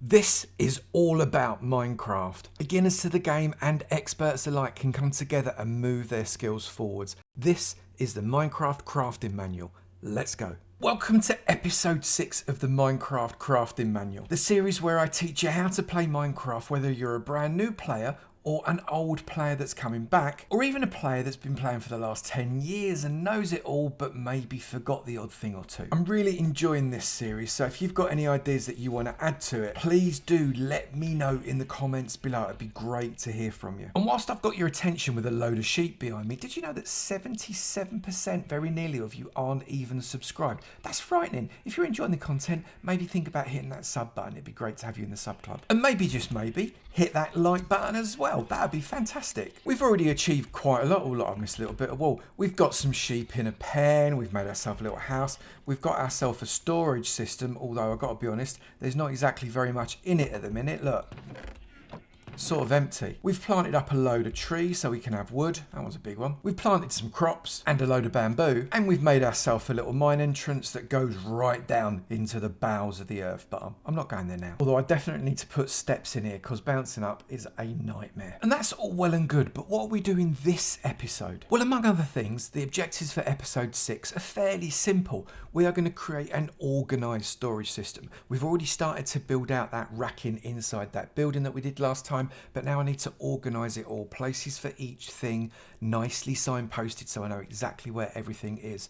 This is all about Minecraft. Beginners to the game and experts alike can come together and move their skills forwards. This is the Minecraft Crafting Manual. Let's go. Welcome to episode 6 of the Minecraft Crafting Manual, the series where I teach you how to play Minecraft, whether you're a brand new player or an old player that's coming back, or even a player that's been playing for the last 10 years and knows it all but maybe forgot the odd thing or two. I'm really enjoying this series, so if you've got any ideas that you want to add to it, please do let me know in the comments below. It'd be great to hear from you. And whilst I've got your attention with a load of sheep behind me, did you know that 77%, very nearly, of you aren't even subscribed? That's frightening. If you're enjoying the content, maybe think about hitting that sub button. It'd be great to have you in the sub club. And maybe, just maybe, hit that like button as well. That'd be fantastic. We've already achieved quite a lot. Oh, look, I've missed a little bit of wall. We've got some sheep in a pen. We've made ourselves a little house. We've got ourselves a storage system, although I've got to be honest, there's not exactly very much in it at the minute. Look. Sort of empty. We've planted up a load of trees so we can have wood. That was a big one. We've planted some crops and a load of bamboo, and we've made ourselves a little mine entrance that goes right down into the bowels of the earth, but I'm not going there now. Although I definitely need to put steps in here because bouncing up is a nightmare. And that's all well and good, but what are we doing this episode? Well, among other things, the objectives for episode 6 are fairly simple. We are going to create an organised storage system. We've already started to build out that racking inside that building that we did last time, but now I need to organise it all, places for each thing, nicely signposted so I know exactly where everything is.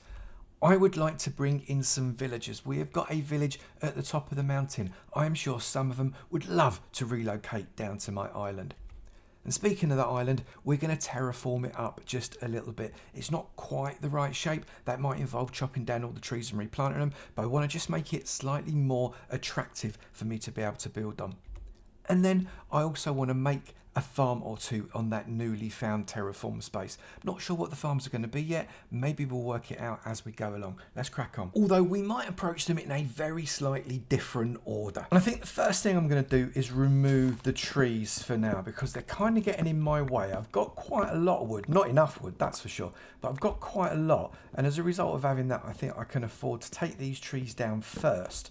I would like to bring in some villagers. We have got a village at the top of the mountain. I am sure some of them would love to relocate down to my island. And speaking of the island, we're going to terraform it up just a little bit. It's not quite the right shape. That might involve chopping down all the trees and replanting them, but I want to just make it slightly more attractive for me to be able to build on. And then I also want to make a farm or two on that newly found terraform space. Not sure what the farms are going to be yet. Maybe we'll work it out as we go along. Let's crack on. Although we might approach them in a very slightly different order. And I think the first thing I'm going to do is remove the trees for now because they're kind of getting in my way. I've got quite a lot of wood. Not enough wood, that's for sure. But I've got quite a lot. And as a result of having that, I think I can afford to take these trees down first.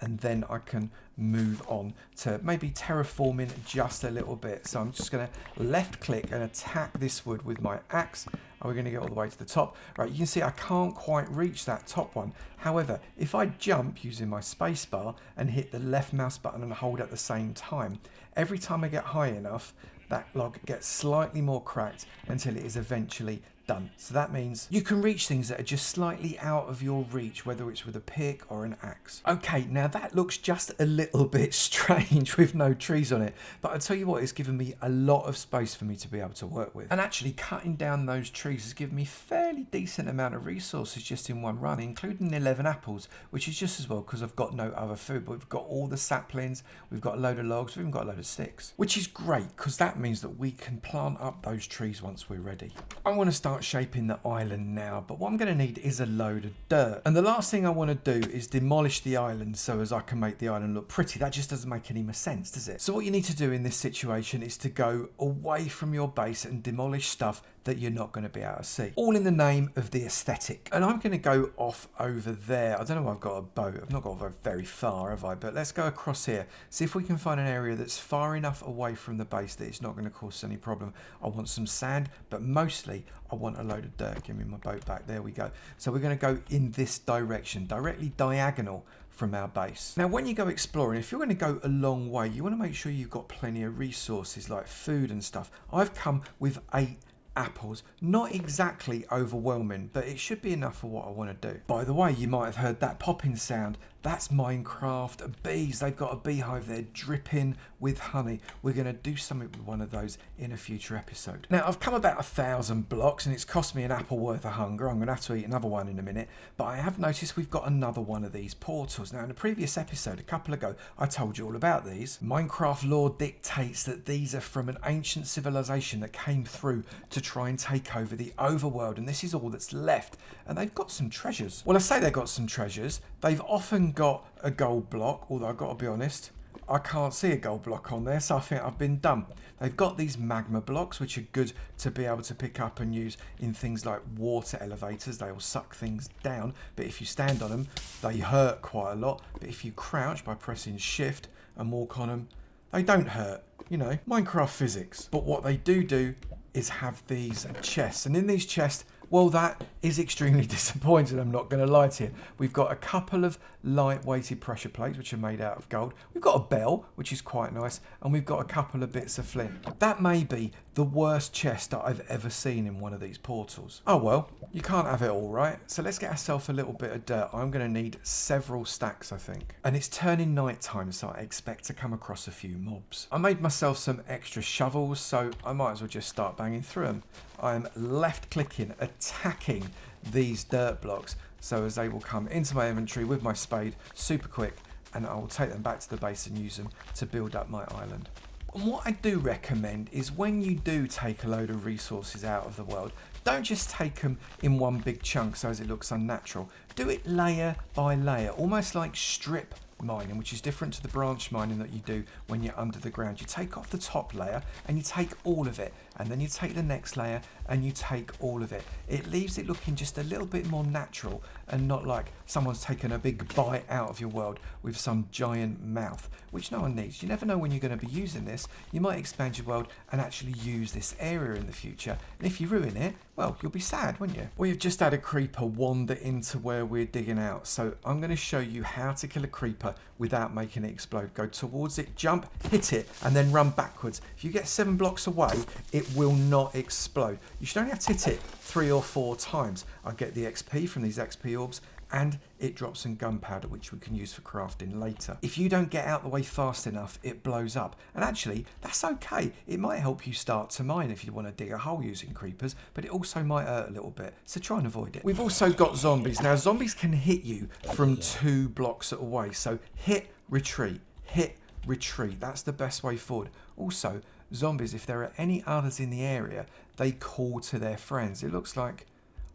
And then I can move on to maybe terraforming just a little bit. So I'm just going to left click and attack this wood with my axe. And we're going to get all the way to the top. Right, you can see I can't quite reach that top one. However, if I jump using my space bar and hit the left mouse button and hold at the same time, every time I get high enough, that log gets slightly more cracked until it is eventually done. So that means you can reach things that are just slightly out of your reach, whether it's with a pick or an axe. Okay, now that looks just a little bit strange with no trees on it, but I'll tell you what, it's given me a lot of space for me to be able to work with. And actually cutting down those trees has given me fairly decent amount of resources just in one run, including 11 apples, which is just as well because I've got no other food, but we've got all the saplings, we've got a load of logs, we've even got a load of sticks, which is great because that means that we can plant up those trees once we're ready. I want to start shaping the island now, but what I'm going to need is a load of dirt. And the last thing I want to do is demolish the island so as I can make the island look pretty. That just doesn't make any more sense, does it? So what you need to do in this situation is to go away from your base and demolish stuff that you're not going to be able to see. All in the name of the aesthetic. And I'm going to go off over there. I don't know if I've got a boat. I've not got very far, have I? But let's go across here. See if we can find an area that's far enough away from the base that it's not going to cause any problem. I want some sand, but mostly I want a load of dirt. Give me my boat back. There we go. So we're going to go in this direction, directly diagonal from our base. Now, when you go exploring, if you're going to go a long way, you want to make sure you've got plenty of resources like food and stuff. I've come with 8 apples. Not exactly overwhelming, but it should be enough for what I want to do. By the way, you might have heard that popping sound. That's Minecraft bees. They've got a beehive there dripping with honey. We're going to do something with one of those in a future episode. Now, I've come about 1,000 blocks and it's cost me an apple worth of hunger. I'm going to have to eat another one in a minute, but I have noticed we've got another one of these portals. Now, in a previous episode, a couple ago, I told you all about these. Minecraft lore dictates that these are from an ancient civilization that came through to try and take over the overworld, and this is all that's left. And they've got some treasures. Well, I say they've got some treasures. They've often got a gold block, although I've got to be honest, I can't see a gold block on there, so I think I've been done. They've got these magma blocks, which are good to be able to pick up and use in things like water elevators. They will suck things down, but if you stand on them, they hurt quite a lot. But if you crouch by pressing shift and walk on them, they don't hurt. You know, Minecraft physics. But what they do is have these chests. And in these chests, well, that is extremely disappointing, I'm not going to lie to you. We've got a couple of light-weighted pressure plates, which are made out of gold. We've got a bell, which is quite nice. And we've got a couple of bits of flint. That may be the worst chest that I've ever seen in one of these portals. Oh, well, you can't have it all, right? So let's get ourselves a little bit of dirt. I'm going to need several stacks, I think. And it's turning night time, so I expect to come across a few mobs. I made myself some extra shovels, so I might as well just start banging through them. I'm left-clicking, attacking these dirt blocks, so as they will come into my inventory with my spade super quick, and I will take them back to the base and use them to build up my island. And what I do recommend is when you do take a load of resources out of the world, don't just take them in one big chunk so as it looks unnatural. Do it layer by layer, almost like strip mining, which is different to the branch mining that you do when you're under the ground. You take off the top layer and you take all of it, and then you take the next layer and you take all of it. It leaves it looking just a little bit more natural and not like someone's taken a big bite out of your world with some giant mouth, which no one needs. You never know when you're going to be using this. You might expand your world and actually use this area in the future, and if you ruin it, well, you'll be sad, won't you? We've just had a creeper wander into where we're digging out, so I'm going to show you how to kill a creeper without making it explode. Go towards it, jump, hit it, and then run backwards. If you get 7 blocks away, it will not explode. You should only have to hit it 3 or 4 times. I get the XP from these XP orbs, and it drops some gunpowder, which we can use for crafting later. If you don't get out the way fast enough, it blows up. And actually, that's okay. It might help you start to mine if you want to dig a hole using creepers, but it also might hurt a little bit, so try and avoid it. We've also got zombies. Now, zombies can hit you from 2 blocks away, so hit, retreat, hit, retreat. That's the best way forward. Also, zombies, if there are any others in the area, they call to their friends. It looks like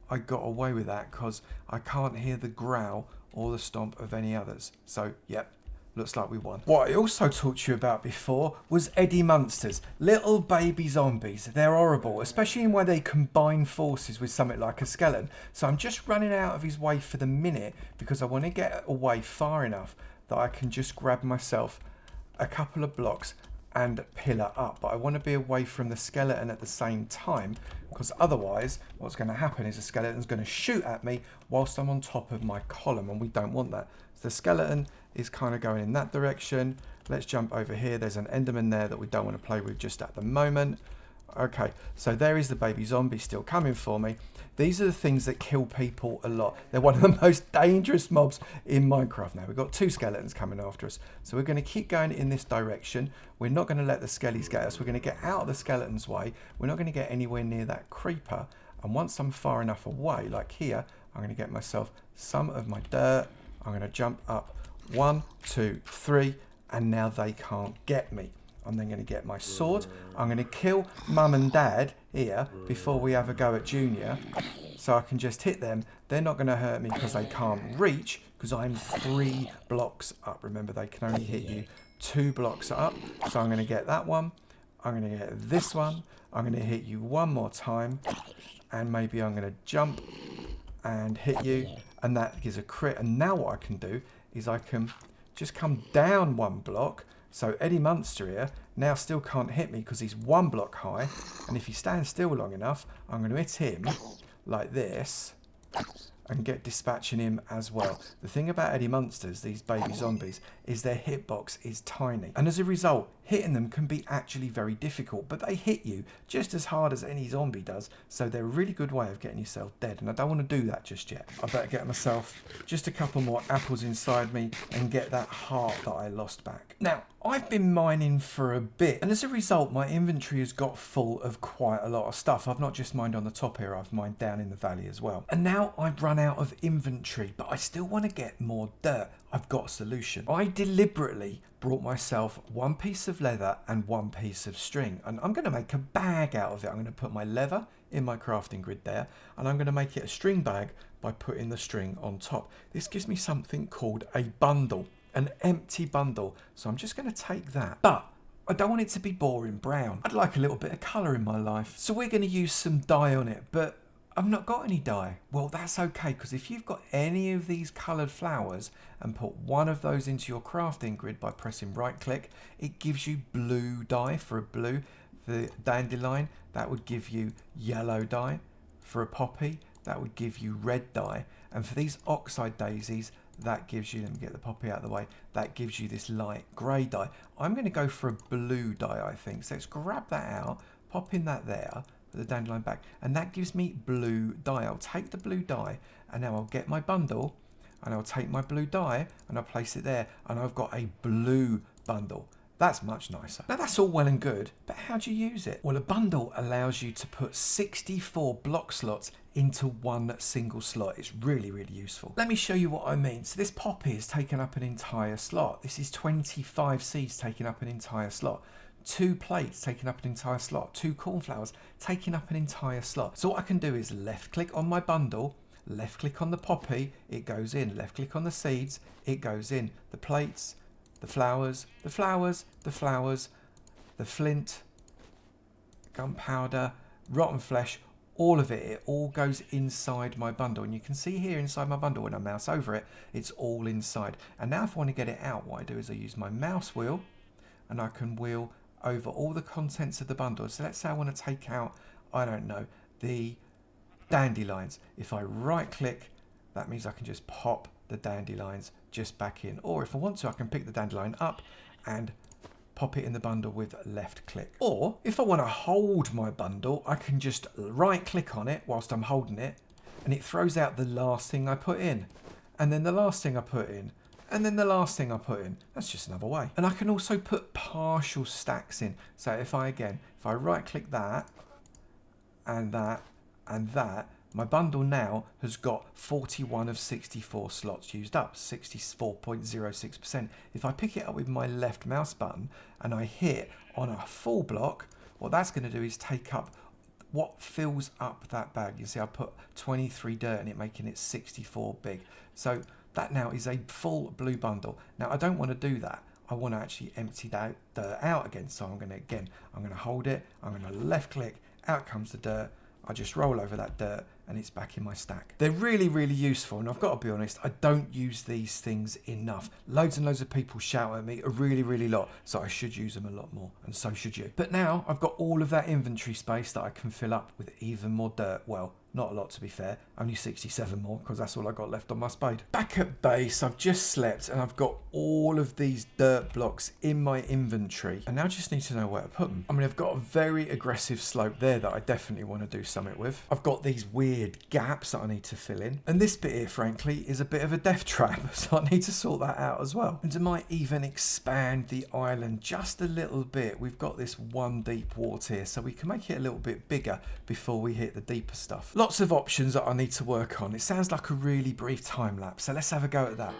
I got away with that because I can't hear the growl or the stomp of any others. So, yep, looks like we won. What I also talked to you about before was Eddie monsters. Little baby zombies. They're horrible, especially in where they combine forces with something like a skeleton. So I'm just running out of his way for the minute because I want to get away far enough that I can just grab myself a couple of blocks and pillar up, but I want to be away from the skeleton at the same time, because otherwise what's going to happen is the skeleton's going to shoot at me whilst I'm on top of my column, and we don't want that. So the skeleton is kind of going in that direction. Let's jump over here. There's an enderman there that we don't want to play with just at the moment. Okay, so there is the baby zombie still coming for me. These are the things that kill people a lot. They're one of the most dangerous mobs in Minecraft now. We've got 2 skeletons coming after us. So we're going to keep going in this direction. We're not going to let the skellies get us. We're going to get out of the skeleton's way. We're not going to get anywhere near that creeper. And once I'm far enough away, like here, I'm going to get myself some of my dirt. I'm going to jump up 1, 2, 3, and now they can't get me. I'm then going to get my sword. I'm going to kill Mum and Dad here before we have a go at Junior. So I can just hit them. They're not going to hurt me because they can't reach, because I'm 3 blocks up. Remember, they can only hit you 2 blocks up. So I'm going to get that one. I'm going to get this one. I'm going to hit you one more time. And maybe I'm going to jump and hit you. And that gives a crit. And now what I can do is I can just come down 1 block. So Eddie Munster here now still can't hit me because he's 1 block high. And if he stands still long enough, I'm going to hit him like this and get dispatching him as well. The thing about Eddie Munsters, these baby zombies, is their hitbox is tiny. And as a result, hitting them can be actually very difficult, but they hit you just as hard as any zombie does. So they're a really good way of getting yourself dead. And I don't want to do that just yet. I better get myself just a couple more apples inside me and get that heart that I lost back. Now, I've been mining for a bit, and as a result, my inventory has got full of quite a lot of stuff. I've not just mined on the top here, I've mined down in the valley as well. And now I've run out of inventory, but I still want to get more dirt. I've got a solution. I deliberately brought myself 1 piece of leather and 1 piece of string, and I'm going to make a bag out of it. I'm going to put my leather in my crafting grid there, and I'm going to make it a string bag by putting the string on top. This gives me something called a bundle. An empty bundle. So I'm just going to take that. But I don't want it to be boring brown. I'd like a little bit of colour in my life. So we're going to use some dye on it. But I've not got any dye. Well, that's okay, because if you've got any of these coloured flowers and put one of those into your crafting grid by pressing right click, it gives you blue dye for a blue. The dandelion, that would give you yellow dye. For a poppy, that would give you red dye. And for these oxide daisies, that gives you, let me get the poppy out of the way, that gives you this light grey dye. I'm going to go for a blue dye, I think. So let's grab that out, pop in that there, put the dandelion back, and that gives me blue dye. I'll take the blue dye, and now I'll get my bundle, and I'll take my blue dye, and I'll place it there, and I've got a blue bundle. That's much nicer. Now that's all well and good, but how do you use it? Well, a bundle allows you to put 64 block slots into one single slot. It's really, really useful. Let me show you what I mean. So this poppy has taken up an entire slot. This is 25 seeds taking up an entire slot. 2 plates taking up an entire slot. 2 cornflowers taking up an entire slot. So what I can do is left click on my bundle, left click on the poppy, it goes in. Left click on the seeds, it goes in. The plates, the flowers, the flowers, the flowers, the flint, gunpowder, rotten flesh, all of it all goes inside my bundle. And you can see here inside my bundle, when I mouse over it, it's all inside. And now if I want to get it out, what I do is I use my mouse wheel, and I can wheel over all the contents of the bundle. So let's say I want to take out, I don't know, the dandelions. If I right click, that means I can just pop the dandelions just back in. Or if I want to, I can pick the dandelion up and pop it in the bundle with left click. Or if I want to hold my bundle, I can just right click on it whilst I'm holding it, and it throws out the last thing I put in, and then the last thing I put in, and then the last thing I put in. That's just another way. And I can also put partial stacks in. So if I right click that and that and that, my bundle now has got 41 of 64 slots used up, 64.06%. If I pick it up with my left mouse button and I hit on a full block, what that's going to do is take up what fills up that bag. You see I put 23 dirt in it, making it 64 big. So that now is a full blue bundle. Now I don't want to do that. I want to actually empty that dirt out again. So I'm going to hold it, I'm going to left click, out comes the dirt. I just roll over that dirt and it's back in my stack. They're really, really useful, and I've got to be honest, I don't use these things enough. Loads and loads of people shout at me a really, really lot, so I should use them a lot more, and so should you. But now I've got all of that inventory space that I can fill up with even more dirt. Well, not a lot to be fair, only 67 more, because that's all I got left on my spade. Back at base, I've just slept and I've got all of these dirt blocks in my inventory. I now just need to know where to put them. I mean, I've got a very aggressive slope there that I definitely want to do something with. I've got these weird gaps that I need to fill in. And this bit here, frankly, is a bit of a death trap, so I need to sort that out as well. And I might even expand the island just a little bit. We've got this one deep water here, so we can make it a little bit bigger before we hit the deeper stuff. Lots of options that I need to work on. It sounds like a really brief time lapse, so let's have a go at that.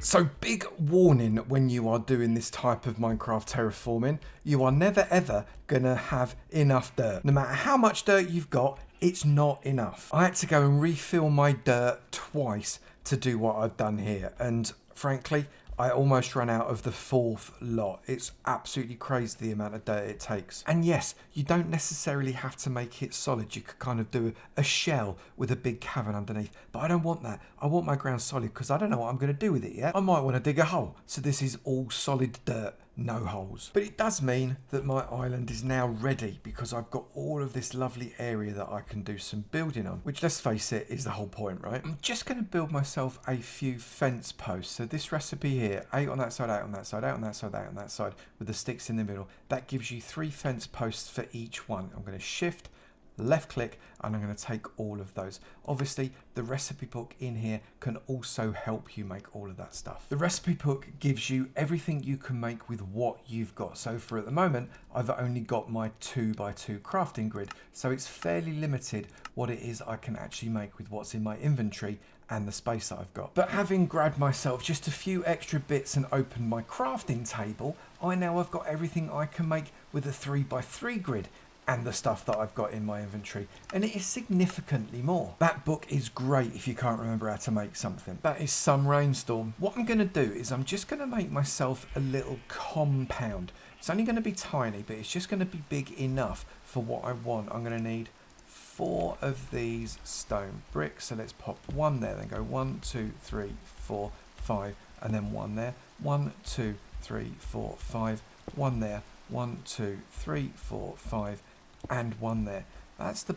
So big warning when you are doing this type of Minecraft terraforming, you are never ever gonna have enough dirt. No matter how much dirt you've got, it's not enough. I had to go and refill my dirt twice to do what I've done here, and frankly, I almost ran out of the fourth lot. It's absolutely crazy the amount of dirt it takes. And yes, you don't necessarily have to make it solid. You could kind of do a shell with a big cavern underneath. But I don't want that. I want my ground solid because I don't know what I'm going to do with it yet. I might want to dig a hole. So this is all solid dirt no holes. But it does mean that my island is now ready because I've got all of this lovely area that I can do some building on, which, let's face it, is the whole point, right? I'm just going to build myself a few fence posts. So this recipe here, 8 on that side, 8 on that side, 8 on that side, 8 on that side, with the sticks in the middle, that gives you 3 fence posts for each one. I'm going to shift, left click, and I'm going to take all of those. Obviously, the recipe book in here can also help you make all of that stuff. The recipe book gives you everything you can make with what you've got. So for at the moment, I've only got my 2x2 crafting grid, so it's fairly limited what it is I can actually make with what's in my inventory and the space that I've got. But having grabbed myself just a few extra bits and opened my crafting table, I now have got everything I can make with a 3x3 grid and the stuff that I've got in my inventory, and it is significantly more. That book is great if you can't remember how to make something. That is some rainstorm. What I'm going to do is I'm just going to make myself a little compound. It's only going to be tiny, but it's just going to be big enough for what I want. I'm going to need 4 of these stone bricks, so let's pop 1 there, then go 1, 2, 3, 4, 5, and then 1 there, 1, 2, 3, 4, 5, 1 there, 1, 2, 3, 4, 5, and 1 there. That's the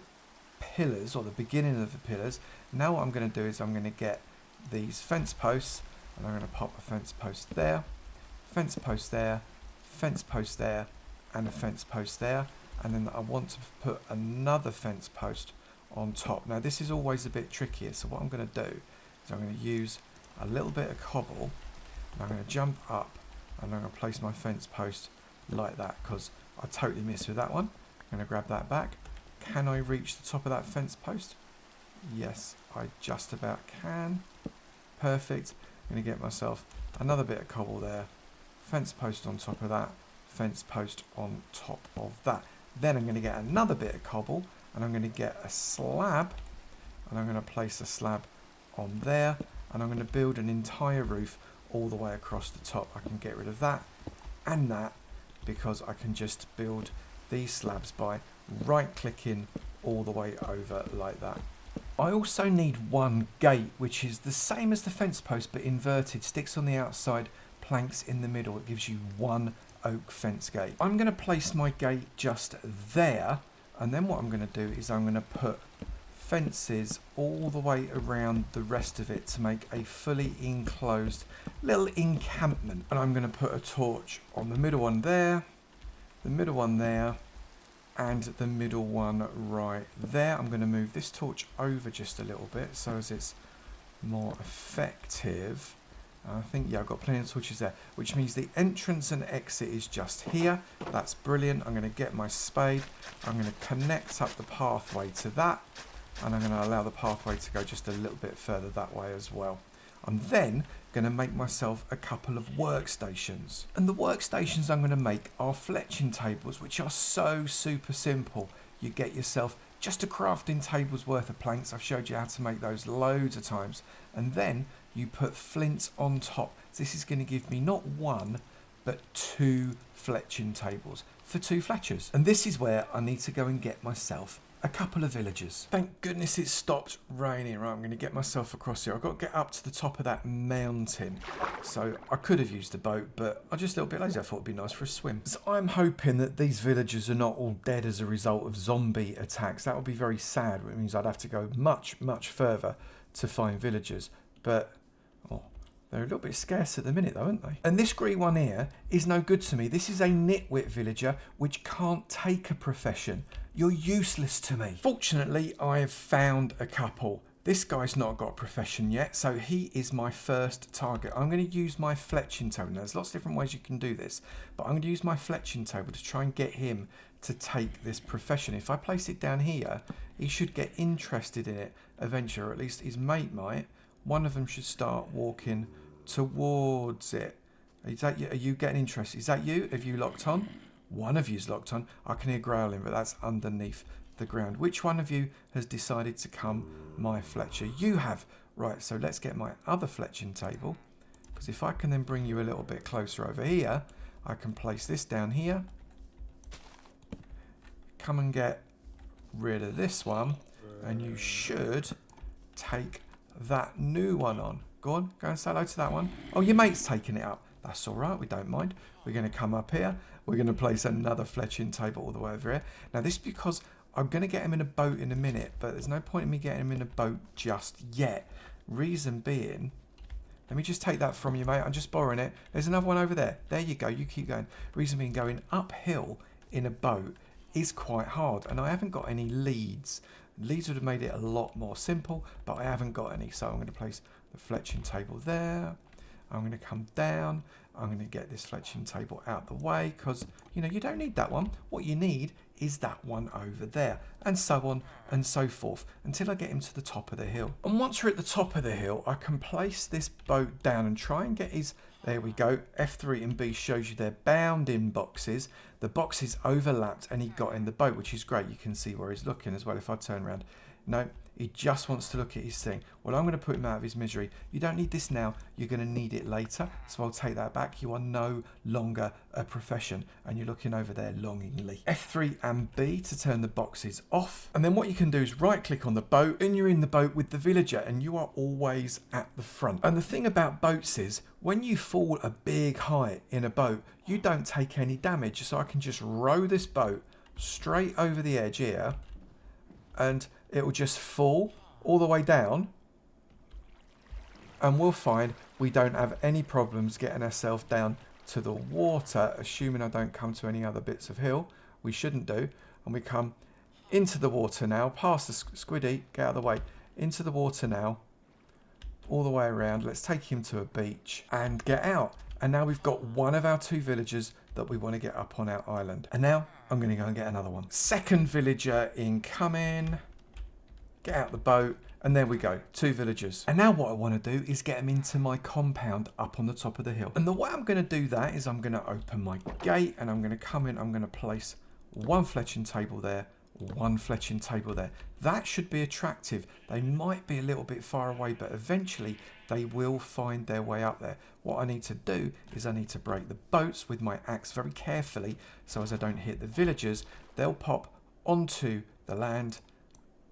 pillars, or the beginning of the pillars. Now what I'm going to do is I'm going to get these fence posts, and I'm going to pop a fence post there, fence post there, fence post there, and a fence post there, and then I want to put another fence post on top. Now this is always a bit trickier, so what I'm going to do is I'm going to use a little bit of cobble, and I'm going to jump up, and I'm going to place my fence post like that, because I totally missed with that one. I'm going to grab that back. Can I reach the top of that fence post? Yes, I just about can. Perfect. I'm going to get myself another bit of cobble there, fence post on top of that, fence post on top of that. Then I'm going to get another bit of cobble, and I'm going to get a slab, and I'm going to place a slab on there, and I'm going to build an entire roof all the way across the top. I can get rid of that and that, because I can just build these slabs by right clicking all the way over like that. I also need 1 gate, which is the same as the fence post but inverted. Sticks on the outside, planks in the middle. It gives you 1 oak fence gate. I'm going to place my gate just there, and then what I'm going to do is I'm going to put fences all the way around the rest of it to make a fully enclosed little encampment. And I'm going to put a torch on the middle one there, the middle one there, and the middle one right there. I'm going to move this torch over just a little bit so as it's more effective. I think, yeah, I've got plenty of torches there, which means the entrance and exit is just here. That's brilliant. I'm going to get my spade. I'm going to connect up the pathway to that, and I'm going to allow the pathway to go just a little bit further that way as well. I'm then going to make myself a couple of workstations. And the workstations I'm going to make are fletching tables, which are so super simple. You get yourself just a crafting table's worth of planks. I've showed you how to make those loads of times. And then you put flints on top. This is going to give me not 1, but 2 fletching tables for 2 fletchers. And this is where I need to go and get myself a couple of villagers. Thank goodness it stopped raining. Right, I'm going to get myself across here. I've got to get up to the top of that mountain. So I could have used the boat, but I'm just a little bit lazy. I thought it'd be nice for a swim. So I'm hoping that these villagers are not all dead as a result of zombie attacks. That would be very sad. It means I'd have to go much, much further to find villagers. But they're a little bit scarce at the minute though, aren't they? And this green one here is no good to me. This is a nitwit villager which can't take a profession. You're useless to me. Fortunately, I have found a couple. This guy's not got a profession yet, so he is my first target. I'm going to use my fletching table. Now, there's lots of different ways you can do this, but I'm going to use my fletching table to try and get him to take this profession. If I place it down here, he should get interested in it eventually, or at least his mate might. One of them should start walking towards it. Is that you? Are you getting interested? Is that you? Have you locked on? One of you's locked on. I can hear growling, but that's underneath the ground. Which one of you has decided to come my fletcher? You have. Right, so let's get my other fletching table, because if I can then bring you a little bit closer over here, I can place this down here. Come and get rid of this one, and you should take that new one on. Go on, go and say hello to that one. Oh, your mate's taking it up. That's all right, we don't mind. We're going to come up here. We're going to place another fletching table all the way over here. Now this is because I'm going to get him in a boat in a minute, but there's no point in me getting him in a boat just yet. Reason being, let me just take that from you, mate. I'm just borrowing it. There's another one over there. There you go. You keep going. Reason being, going uphill in a boat is quite hard, and I haven't got any leads. Leads would have made it a lot more simple, but I haven't got any. So I'm going to place the fletching table there. I'm going to come down. I'm going to get this fletching table out the way because, you know, you don't need that one. What you need is that one over there, and so on and so forth until I get him to the top of the hill. And once we're at the top of the hill, I can place this boat down and try and get his, there we go, F3 and B shows you they're bound in boxes. The boxes overlapped and he got in the boat, which is great. You can see where he's looking as well if I turn around. No, he just wants to look at his thing. Well, I'm going to put him out of his misery. You don't need this now. You're going to need it later. So I'll take that back. You are no longer a profession. And you're looking over there longingly. F3 and B to turn the boxes off. And then what you can do is right click on the boat and you're in the boat with the villager and you are always at the front. And the thing about boats is when you fall a big height in a boat, you don't take any damage. So I can just row this boat straight over the edge here and it will just fall all the way down and we'll find we don't have any problems getting ourselves down to the water, assuming I don't come to any other bits of hill. We shouldn't do. And we come into the water now, past the squiddy, get out of the way, into the water now, all the way around. Let's take him to a beach and get out. And now we've got one of our 2 villagers that we want to get up on our island. And now I'm going to go and get another one. Second villager incoming. Get out the boat. And there we go, 2 villagers. And now what I want to do is get them into my compound up on the top of the hill. And the way I'm going to do that is I'm going to open my gate and I'm going to come in. I'm going to place 1 fletching table there, 1 fletching table there. That should be attractive. They might be a little bit far away, but eventually they will find their way up there. What I need to do is I need to break the boats with my axe very carefully so as I don't hit the villagers. They'll pop onto the land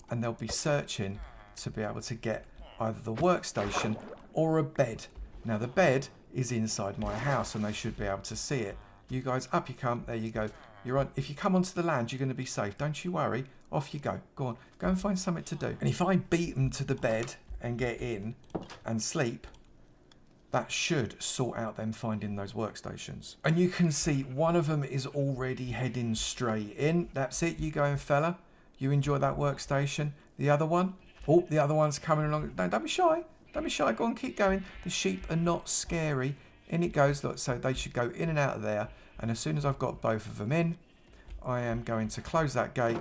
and they'll be searching to be able to get either the workstation or a bed. Now the bed is inside my house and they should be able to see it. You guys, up you come. There you go. You're on. If you come onto the land, you're going to be safe. Don't you worry. Off you go. Go on. Go and find something to do. And if I beat them to the bed and get in and sleep, that should sort out them finding those workstations. And you can see one of them is already heading straight in. That's it. You going, fella. You enjoy that workstation. The other one? Oh, the other one's coming along. No, don't be shy. Don't be shy. Go on, keep going. The sheep are not scary. In it goes. Look, so they should go in and out of there. And as soon as I've got both of them in, I am going to close that gate.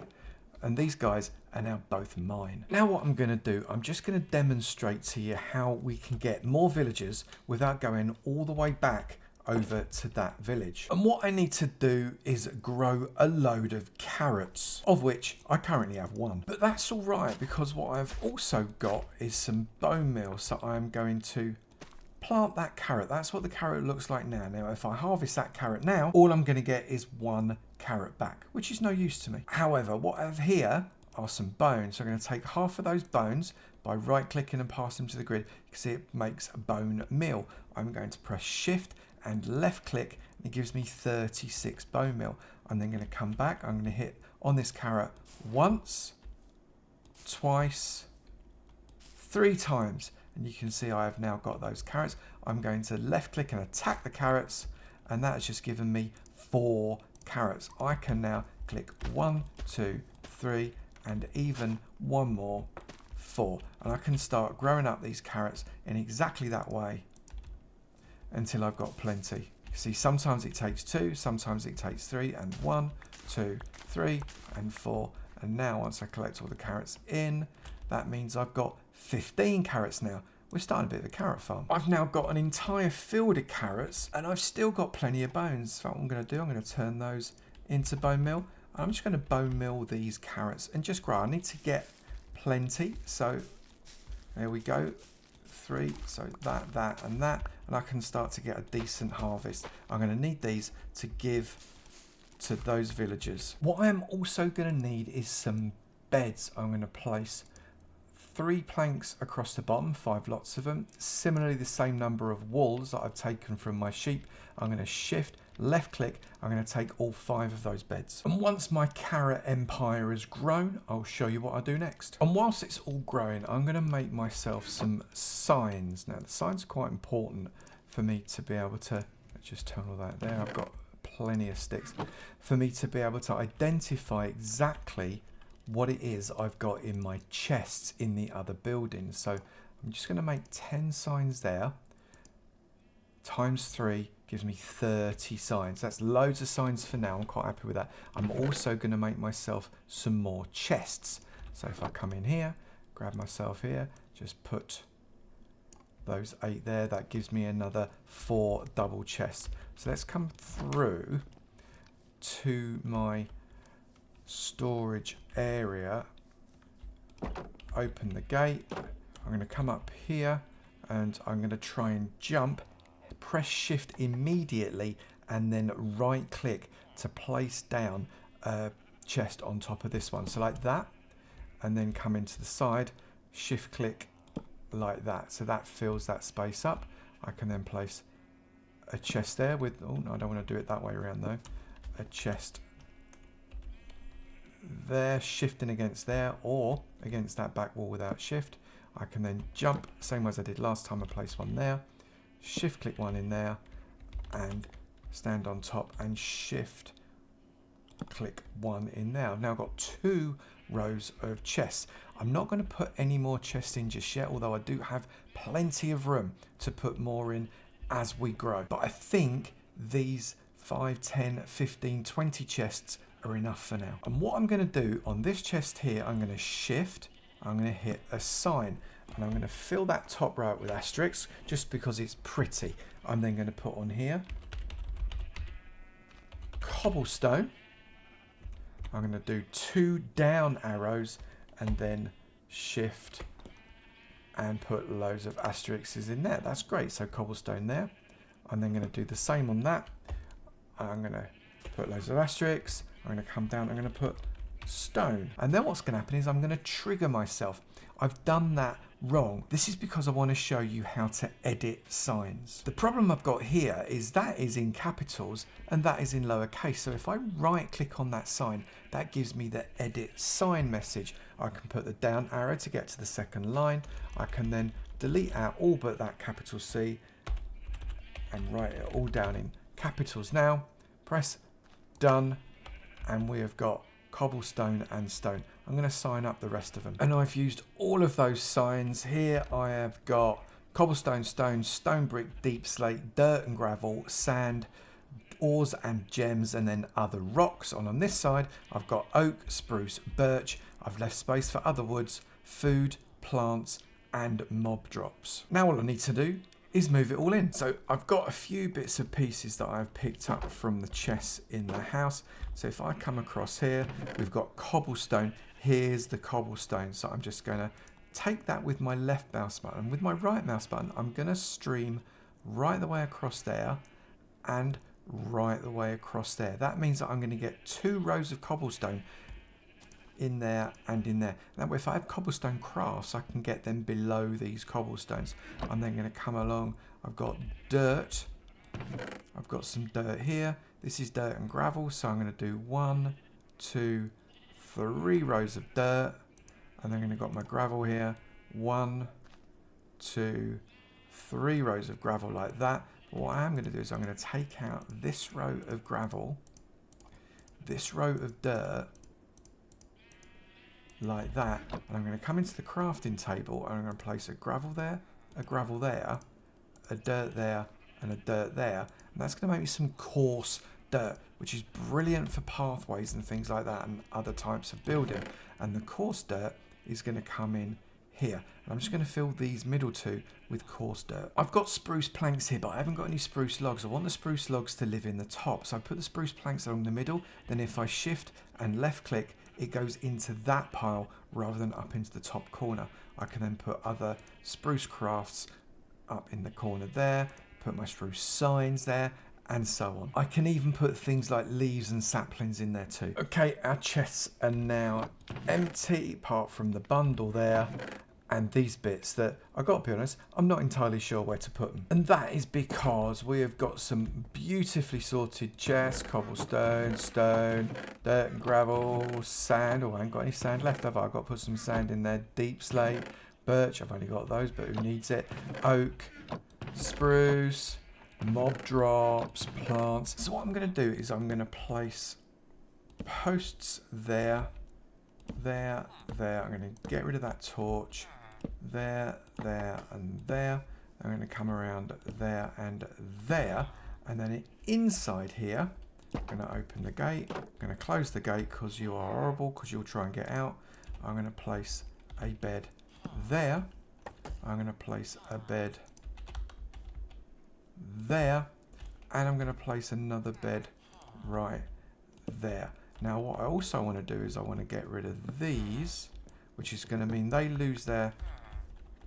And these guys are now both mine. Now what I'm going to do, I'm just going to demonstrate to you how we can get more villagers without going all the way back over to that village. And what I need to do is grow a load of carrots, of which I currently have 1. But that's all right because what I've also got is some bone meal. So I'm going to plant that carrot. That's what the carrot looks like now. Now, if I harvest that carrot now, all I'm going to get is 1 carrot back, which is no use to me. However, what I have here are some bones. So I'm going to take half of those bones by right clicking and pass them to the grid. You can see it makes a bone meal. I'm going to press shift and left click and it gives me 36 bone meal. I'm then going to come back. I'm going to hit on this carrot once, twice, 3 times. And you can see I have now got those carrots. I'm going to left click and attack the carrots. And that has just given me 4 carrots. I can now click 1, 2, 3, and even 1 more, 4. And I can start growing up these carrots in exactly that way until I've got plenty. See, sometimes it takes 2, sometimes it takes 3, and 1, 2, 3, and 4. And now once I collect all the carrots in, that means I've got 15 carrots now. We're starting a bit of a carrot farm. I've now got an entire field of carrots and I've still got plenty of bones. So what I'm going to do, I'm going to turn those into bone meal. I'm just going to bone meal these carrots and just grow. I need to get plenty. So there we go. 3, so that, and I can start to get a decent harvest. I'm going to need these to give to those villagers. What I am also going to need is some beds. I'm going to place 3 planks across the bottom, 5 lots of them. Similarly, the same number of walls that I've taken from my sheep. I'm going to shift, left click, I'm going to take all 5 of those beds. And once my carrot empire has grown, I'll show you what I do next. And whilst it's all growing, I'm going to make myself some signs. Now, the signs are quite important for me to be able to, let's just turn all that there, I've got plenty of sticks, for me to be able to identify exactly what it is I've got in my chests in the other buildings. So I'm just going to make 10 signs there, times 3 gives me 30 signs. That's loads of signs for now. I'm quite happy with that. I'm also going to make myself some more chests. So if I come in here, grab myself here, just put those 8 there, that gives me another 4 double chests. So let's come through to my storage area, open the gate. I'm going to come up here and I'm going to try and jump, press shift immediately and then right click to place down a chest on top of this one. So like that, and then come into the side, shift click like that. So that fills that space up. I can then place a chest there with, oh no, I don't want to do it that way around though. A chest there, shifting against there or against that back wall without shift. I can then jump, same as I did last time. I place one there, shift click one in there and stand on top and shift click one in there. I've now got 2 rows of chests. I'm not going to put any more chests in just yet, although I do have plenty of room to put more in as we grow. But I think these 5, 10, 15, 20 chests are enough for now. And what I'm going to do on this chest here, I'm going to shift, I'm going to hit a sign, and I'm going to fill that top row with asterisks just because it's pretty. I'm then going to put on here cobblestone. I'm going to do 2 down arrows and then shift and put loads of asterisks in there. That's great. So cobblestone there. I'm then going to do the same on that. I'm going to put loads of asterisks. I'm going to come down. I'm going to put stone. And then what's going to happen is I'm going to trigger myself. I've done that wrong. This is because I want to show you how to edit signs. The problem I've got here is that is in capitals and that is in lowercase. So if I right click on that sign, that gives me the edit sign message. I can put the down arrow to get to the second line. I can then delete out all but that capital C and write it all down in capitals. Now press done and we have got cobblestone and stone. I'm going to sign up the rest of them. And I've used all of those signs. Here I have got cobblestone, stone, stone brick, deep slate, dirt and gravel, sand, ores and gems, and then other rocks. On this side, I've got oak, spruce, birch. I've left space for other woods, food, plants, and mob drops. Now all I need to do is move it all in. So I've got a few bits and pieces that I've picked up from the chests in the house. So if I come across here, we've got cobblestone. Here's the cobblestone. So I'm just going to take that with my left mouse button. With my right mouse button, I'm going to stream right the way across there and right the way across there. That means that I'm going to get 2 rows of cobblestone in there and in there. That way, if I have cobblestone crafts, I can get them below these cobblestones. I'm then going to come along. I've got dirt. I've got some dirt here. This is dirt and gravel. So I'm going to do 1, 2, 3 rows of dirt. And then I'm going to got my gravel here. 1, 2, 3 rows of gravel like that. But what I am going to do is I'm going to take out this row of gravel, this row of dirt, like that, and I'm going to come into the crafting table and I'm going to place a gravel there, a gravel there, a dirt there, and a dirt there, and that's going to make me some coarse dirt, which is brilliant for pathways and things like that and other types of building. And the coarse dirt is going to come in here, and I'm just going to fill these middle 2 with coarse dirt. I've got spruce planks here, but I haven't got any spruce logs. I want the spruce logs to live in the top, so I put the spruce planks along the middle. Then if I shift and left click, it goes into that pile rather than up into the top corner. I can then put other spruce crafts up in the corner there, put my spruce signs there, and so on. I can even put things like leaves and saplings in there too. Okay, our chests are now empty apart from the bundle there, and these bits that, I've got to be honest, I'm not entirely sure where to put them. And that is because we have got some beautifully sorted chests, cobblestone, stone, dirt and gravel, sand. Oh, I ain't got any sand left, have I? I've got to put some sand in there. Deep slate, birch, I've only got those, but who needs it? Oak, spruce, mob drops, plants. So what I'm going to do is I'm going to place posts there, there, there. I'm going to get rid of that torch. There, there, and there. I'm going to come around there and there. And then inside here, I'm going to open the gate. I'm going to close the gate because you are horrible, because you'll try and get out. I'm going to place a bed there. I'm going to place a bed there. And I'm going to place another bed right there. Now what I also want to do is I want to get rid of these, which is going to mean they lose their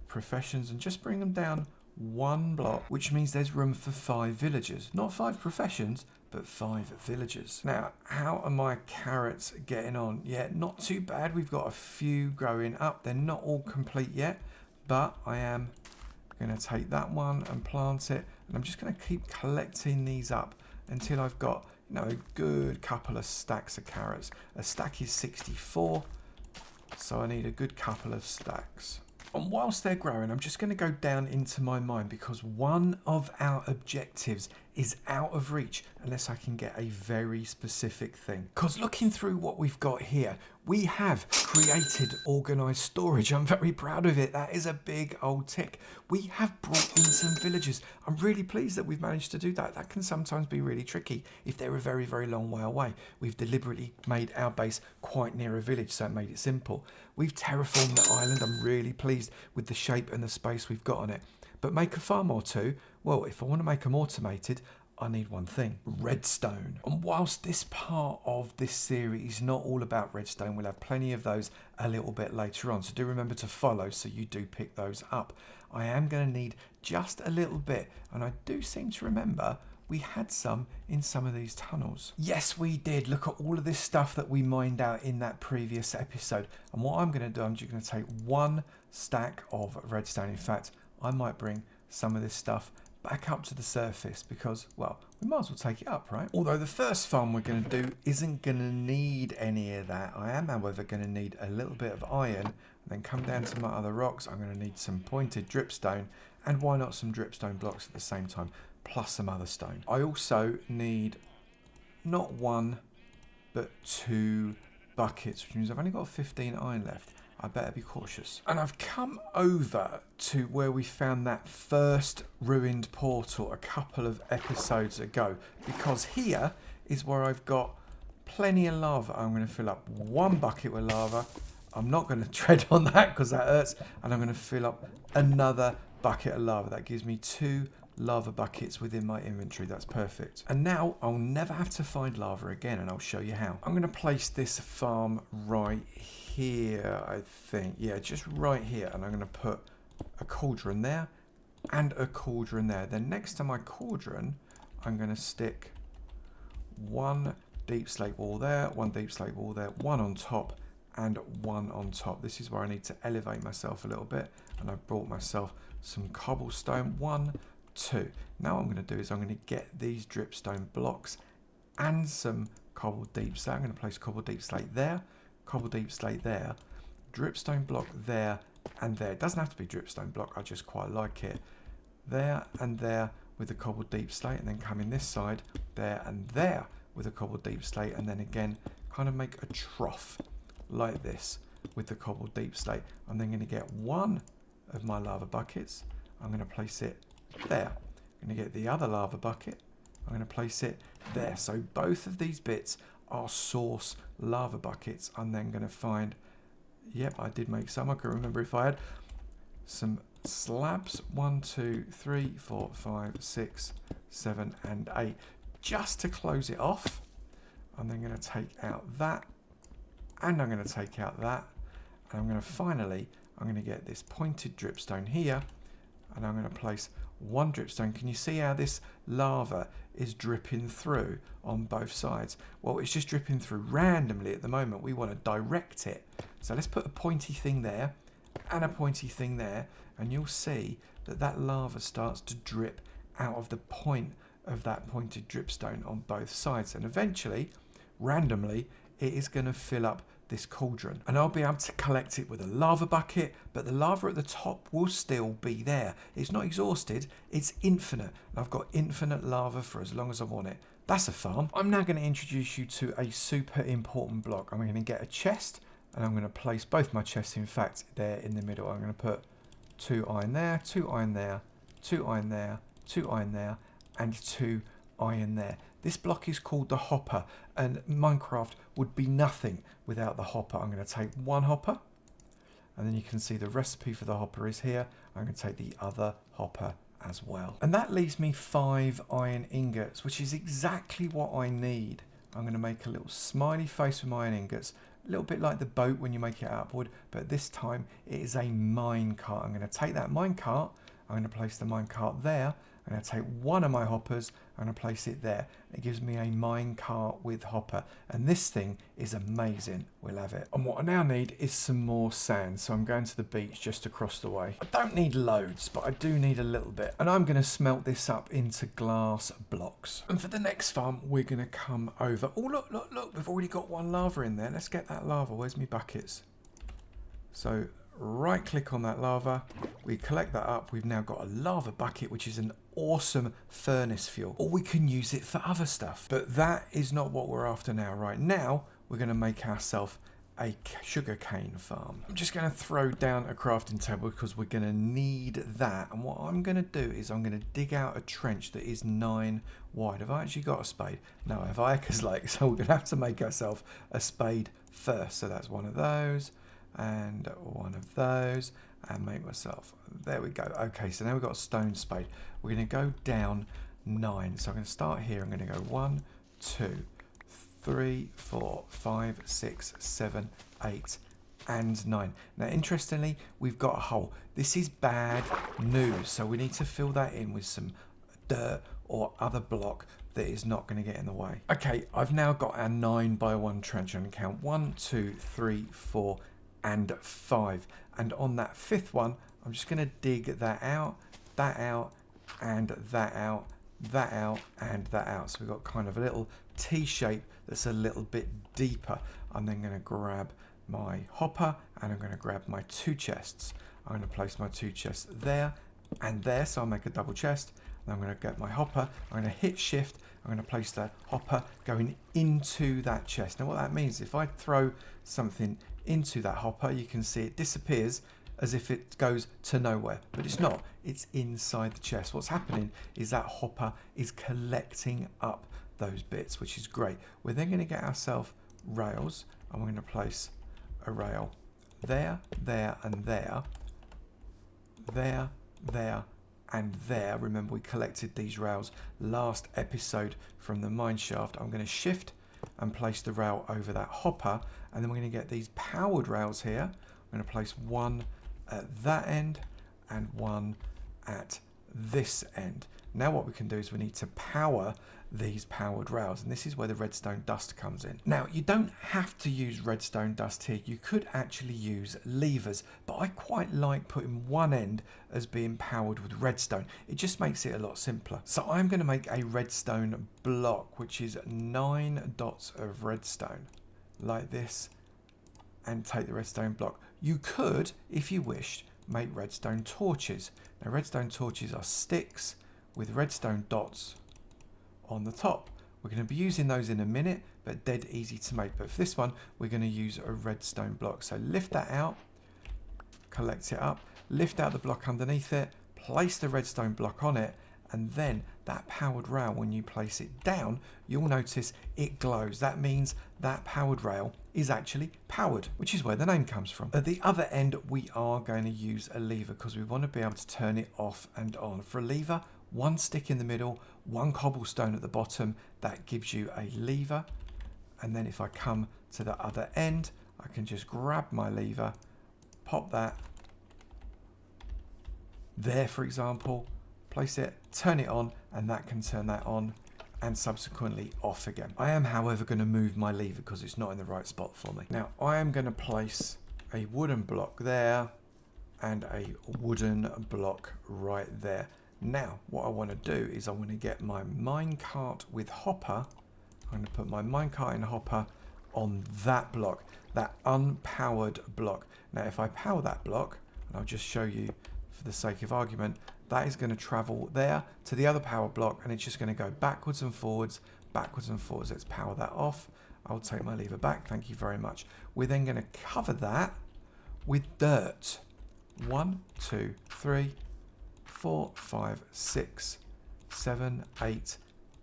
professions and just bring them down one block, which means there's room for 5 villagers. Not 5 professions, but 5 villagers. Now, how are my carrots getting on? Yeah, not too bad. We've got a few growing up. They're not all complete yet, but I am going to take that one and plant it. And I'm just going to keep collecting these up until I've got, you know, a good couple of stacks of carrots. A stack is 64, so I need a good couple of stacks. And whilst they're growing, I'm just going to go down into my mine because one of our objectives is out of reach unless I can get a very specific thing. Because looking through what we've got here, we have created organised storage. I'm very proud of it. That is a big old tick. We have brought in some villagers. I'm really pleased that we've managed to do that. That can sometimes be really tricky if they're a very, very long way away. We've deliberately made our base quite near a village, so it made it simple. We've terraformed the island. I'm really pleased with the shape and the space we've got on it. But make a farm or two, well, if I want to make them automated, I need one thing, redstone. And whilst this part of this series is not all about redstone, we'll have plenty of those a little bit later on. So do remember to follow so you do pick those up. I am going to need just a little bit, and I do seem to remember we had some in some of these tunnels. Yes, we did. Look at all of this stuff that we mined out in that previous episode. And what I'm going to do, I'm just going to take 1 stack of redstone. In fact, I might bring some of this stuff back up to the surface because, well, we might as well take it up, right? Although the first farm we're going to do isn't going to need any of that. I am, however, going to need a little bit of iron, and then come down to my other rocks. I'm going to need some pointed dripstone, and why not some dripstone blocks at the same time, plus some other stone. I also need not 1, but 2 buckets, which means I've only got 15 iron left. I better be cautious. And I've come over to where we found that first ruined portal a couple of episodes ago, because here is where I've got plenty of lava. I'm going to fill up 1 bucket with lava. I'm not going to tread on that because that hurts. And I'm going to fill up another bucket of lava. That gives me 2 lava buckets within my inventory. That's perfect. And now I'll never have to find lava again, and I'll show you how. I'm going to place this farm right here, I think. Yeah, just right here. And I'm going to put a cauldron there and a cauldron there. Then next to my cauldron, I'm going to stick 1 deep slate wall there, 1 deep slate wall there, 1 on top and 1 on top. This is where I need to elevate myself a little bit, and I've brought myself some cobblestone. 1, 2. Now what I'm going to do is I'm going to get these dripstone blocks and some cobble deep slate. I'm going to place cobble deep slate there, cobble deep slate there, dripstone block there and there. It doesn't have to be dripstone block, I just quite like it. There and there with the cobble deep slate, and then come in this side, there and there with a cobble deep slate, and then again kind of make a trough like this with the cobble deep slate. I'm then going to get 1 of my lava buckets. I'm going to place it there. I'm going to get the other lava bucket. I'm going to place it there. So both of these bits are source lava buckets. I'm then going to find, yep, I did make some. I can remember if I had some slabs. 1, 2, 3, 4, 5, 6, 7 and 8. Just to close it off. I'm then going to take out that, and I'm going to take out that, and I'm going to finally, I'm going to get this pointed dripstone here, and I'm going to place 1 dripstone. Can you see how this lava is dripping through on both sides? Well, it's just dripping through randomly at the moment. We want to direct it. So let's put a pointy thing there and a pointy thing there, and you'll see that that lava starts to drip out of the point of that pointed dripstone on both sides, and eventually, randomly, it is going to fill up this cauldron, and I'll be able to collect it with a lava bucket, but the lava at the top will still be there. It's not exhausted, it's infinite, and I've got infinite lava for as long as I want it. That's a farm. I'm now going to introduce you to a super important block. I'm going to get a chest, and I'm going to place both my chests, in fact, there in the middle. I'm going to put 2 iron there, 2 iron there, 2 iron there, 2 iron there, and 2 iron there. This block is called the hopper, and Minecraft would be nothing without the hopper. I'm going to take 1 hopper, and then you can see the recipe for the hopper is here. I'm going to take the other hopper as well. And that leaves me 5 iron ingots, which is exactly what I need. I'm going to make a little smiley face with my iron ingots, a little bit like the boat when you make it out of wood, but this time it is a mine cart. I'm going to take that mine cart, I'm going to place the mine cart there. I'm going to take 1 of my hoppers, I'm going to place it there. It gives me a mine cart with hopper, and this thing is amazing. We'll have it. And what I now need is some more sand, so I'm going to the beach just across the way. I don't need loads, but I do need a little bit, and I'm going to smelt this up into glass blocks. And for the next farm, we're going to come over. Oh, look, look, look, we've already got 1 lava in there. Let's get that lava. Where's my buckets? So right click on that lava, we collect that up. We've now got a lava bucket, which is an awesome furnace fuel, or we can use it for other stuff, but that is not what we're after now. Right now we're going to make ourselves a sugarcane farm. I'm just going to throw down a crafting table because we're going to need that, and what I'm going to do is I'm going to dig out a trench that is 9 wide. Have I actually got a spade? No, have I? Because so we're going to have to make ourselves a spade first. So that's 1 of those and 1 of those, and make myself, there we go. Okay, so now we've got a stone spade. We're going to go down 9. So I'm going to start here. I'm going to go 1, 2, 3, 4, 5, 6, 7, 8, and 9. Now, interestingly, we've got a hole. This is bad news, so we need to fill that in with some dirt or other block that is not going to get in the way. Okay, I've now got our 9 by 1 trench. I'm going to count 1, 2, 3, 4, and 5, and on that 5th one I'm just going to dig that out, and that out, that out, and that out. So we've got kind of a little T shape that's a little bit deeper. I'm then going to grab my hopper, and I'm going to grab my 2 chests. I'm going to place my 2 chests there and there, so I'll make a double chest. And I'm going to get my hopper, I'm going to hit shift, I'm going to place the hopper going into that chest. Now what that means, if I throw something into that hopper, you can see it disappears as if it goes to nowhere, but it's not. It's inside the chest. What's happening is that hopper is collecting up those bits, which is great. We're then going to get ourselves rails, and we're going to place a rail there, there, and there, there, there, and there. Remember, we collected these rails last episode from the mine shaft. I'm going to shift and place the rail over that hopper, and then we're going to get these powered rails here. I'm going to place 1 at that end and 1 at this end. Now what we can do is we need to power these powered rails, and this is where the redstone dust comes in. Now you don't have to use redstone dust here, you could actually use levers, but I quite like putting one end as being powered with redstone. It just makes it a lot simpler. So I'm going to make a redstone block, which is 9 dots of redstone like this, and take the redstone block. You could, if you wished, make redstone torches. Now redstone torches are sticks with redstone dots on the top. We're going to be using those in a minute, but dead easy to make. But for this one, we're going to use a redstone block. So lift that out, collect it up, lift out the block underneath it, place the redstone block on it, and then that powered rail, when you place it down, you'll notice it glows. That means that powered rail is actually powered, which is where the name comes from. At the other end, we are going to use a lever because we want to be able to turn it off and on. For a lever, 1 stick in the middle, 1 cobblestone at the bottom, that gives you a lever. And then if I come to the other end, I can just grab my lever, pop that there, for example, place it, turn it on, and that can turn that on and subsequently off again. I am, however, going to move my lever because it's not in the right spot for me. Now I am going to place a wooden block there, and a wooden block right there. Now, what I want to do is I want to get my minecart with hopper. I'm going to put my minecart and hopper on that block, that unpowered block. Now, if I power that block, and I'll just show you for the sake of argument, that is going to travel there to the other power block, and it's just going to go backwards and forwards, backwards and forwards. Let's power that off. I'll take my lever back. Thank you very much. We're then going to cover that with dirt. 1, 2, 3, 4, 5, 6, 7, 8,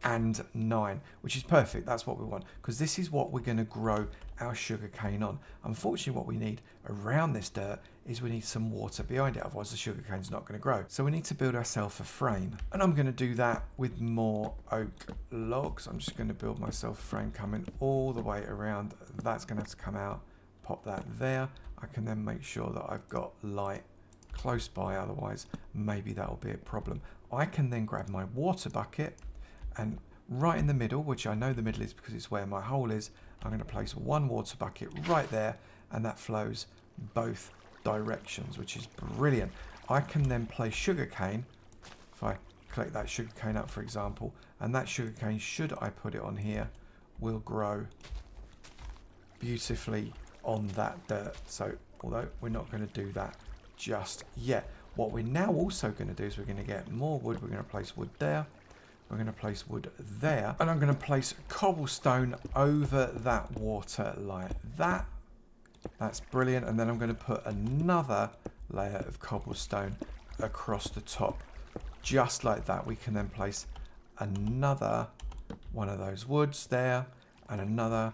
and 9, which is perfect. That's what we want, because this is what we're going to grow our sugarcane on. Unfortunately, what we need around this dirt is we need some water behind it, otherwise the sugarcane's not going to grow. So we need to build ourselves a frame, and I'm going to do that with more oak logs. I'm just going to build myself a frame coming all the way around. That's going to have to come out, pop that there. I can then make sure that I've got light close by, otherwise maybe that'll be a problem. I can then grab my water bucket, and right in the middle, which I know the middle is because it's where my hole is, I'm going to place one water bucket right there, and that flows both directions, which is brilliant. I can then place sugarcane. If I collect that sugarcane up, for example, and that sugarcane, should I put it on here, will grow beautifully on that dirt. So although we're not going to do that just yet, what we're now also going to do is we're going to get more wood. We're going to place wood there, we're going to place wood there, and I'm going to place cobblestone over that water like that. That's brilliant. And then I'm going to put another layer of cobblestone across the top, just like that. We can then place another one of those woods there, and another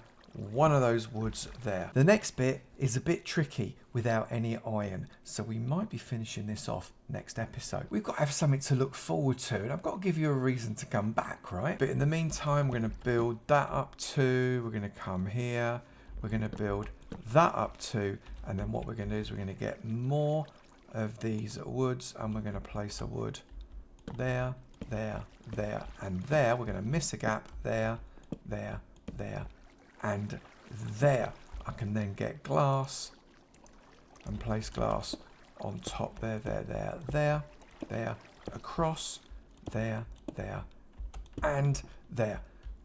one of those woods there. The next bit is a bit tricky without any iron, so we might be finishing this off next episode. We've got to have something to look forward to, and I've got to give you a reason to come back, right? But in the meantime, we're going to build that up too. We're going to come here, we're going to build that up too, and then what we're going to do is we're going to get more of these woods, and we're going to place a wood there, there, there, and there. We're going to miss a gap there, there, there, and there. I can then get glass and place glass on top there, there, there, there, there, across, there, there, and there.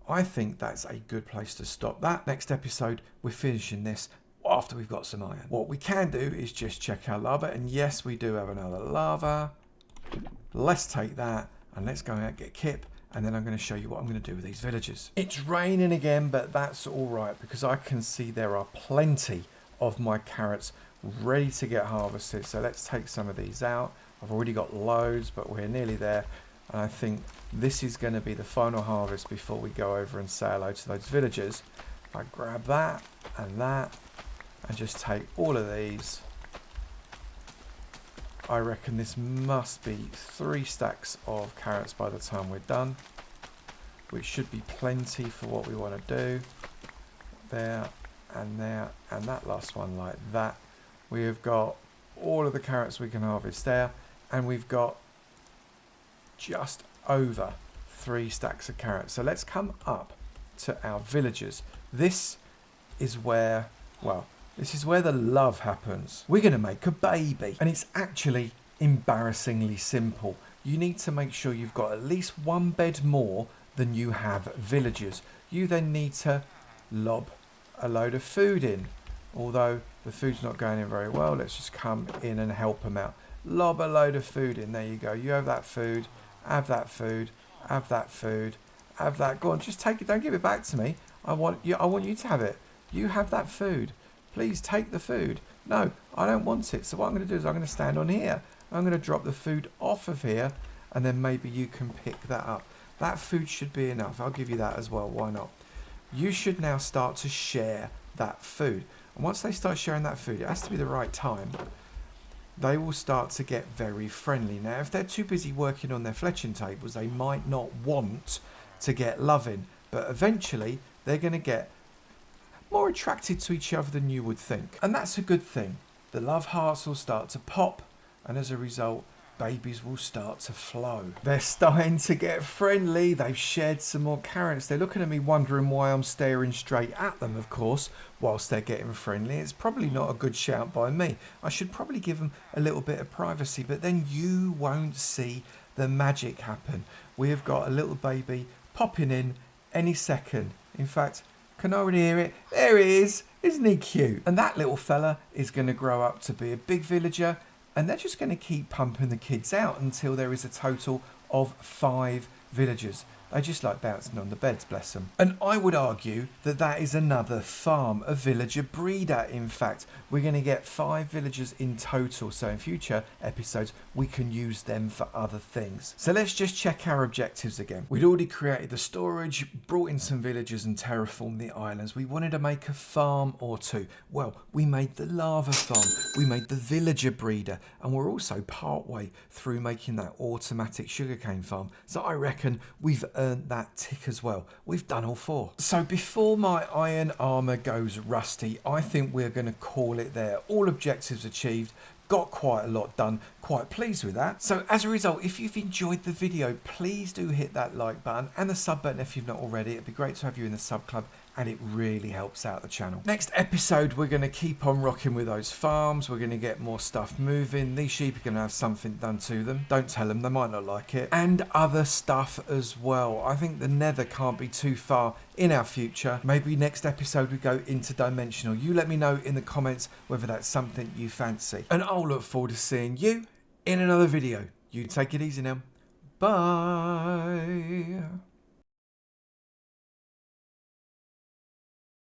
I think that's a good place to stop that. Next episode, we're finishing this after we've got some iron. What we can do is just check our lava, and yes, we do have another lava. Let's take that and let's go out and get Kip, and then I'm going to show you what I'm going to do with these villagers. It's raining again, but that's all right, because I can see there are plenty of my carrots ready to get harvested. So let's take some of these out. I've already got loads, but we're nearly there. And I think this is going to be the final harvest before we go over and say hello to those villagers. If I grab that and just take all of these, I reckon this must be 3 stacks of carrots by the time we're done, which should be plenty for what we want to do. There, and that last one like that. We have got all of the carrots we can harvest there, and we've got just over 3 stacks of carrots. So let's come up to our villagers. This is where, well, this is where the love happens. We're going to make a baby, and it's actually embarrassingly simple. You need to make sure you've got at least 1 bed more than you have villagers. You then need to lob a load of food in. Although the food's not going in very well, let's just come in and help them out. Lob a load of food in. There you go. You have that food. Have that food. Have that food. Have that. Go on, just take it. Don't give it back to me. I want you to have it. You have that food. Please take the food. No, I don't want it. So what I'm going to do is I'm going to stand on here. I'm going to drop the food off of here, and then maybe you can pick that up. That food should be enough. I'll give you that as well. Why not? You should now start to share that food. And once they start sharing that food, it has to be the right time. They will start to get very friendly. Now, if they're too busy working on their fletching tables, they might not want to get loving. But eventually, they're going to get more attracted to each other than you would think. And that's a good thing. The love hearts will start to pop. And as a result, babies will start to flow. They're starting to get friendly. They've shed some more carrots. They're looking at me wondering why I'm staring straight at them, of course, whilst they're getting friendly. It's probably not a good shout by me. I should probably give them a little bit of privacy, but then you won't see the magic happen. We have got a little baby popping in any second. In fact, can already hear it. There he is. Isn't he cute? And that little fella is going to grow up to be a big villager, and they're just going to keep pumping the kids out until there is a total of 5 villagers. They just like bouncing on the beds, bless them. And I would argue that that is another farm, a villager breeder. In fact, we're going to get 5 villagers in total. So in future episodes, we can use them for other things. So let's just check our objectives again. We'd already created the storage, brought in some villagers and terraformed the islands. We wanted to make a farm or 2. Well, we made the lava farm. We made the villager breeder. And we're also part way through making that automatic sugarcane farm. So I reckon we've earned that tick as well. We've done all 4. So before my iron armor goes rusty, I think we're going to call it there. All objectives achieved. Got quite a lot done. Quite pleased with that. So as a result, if you've enjoyed the video, please do hit that like button and the sub button if you've not already. It'd be great to have you in the sub club, and it really helps out the channel. Next episode, we're going to keep on rocking with those farms. We're going to get more stuff moving. These sheep are going to have something done to them. Don't tell them, they might not like it. And other stuff as well. I think the nether can't be too far in our future. Maybe next episode we go interdimensional. You let me know in the comments whether that's something you fancy. And I'll look forward to seeing you in another video. You take it easy now. Bye.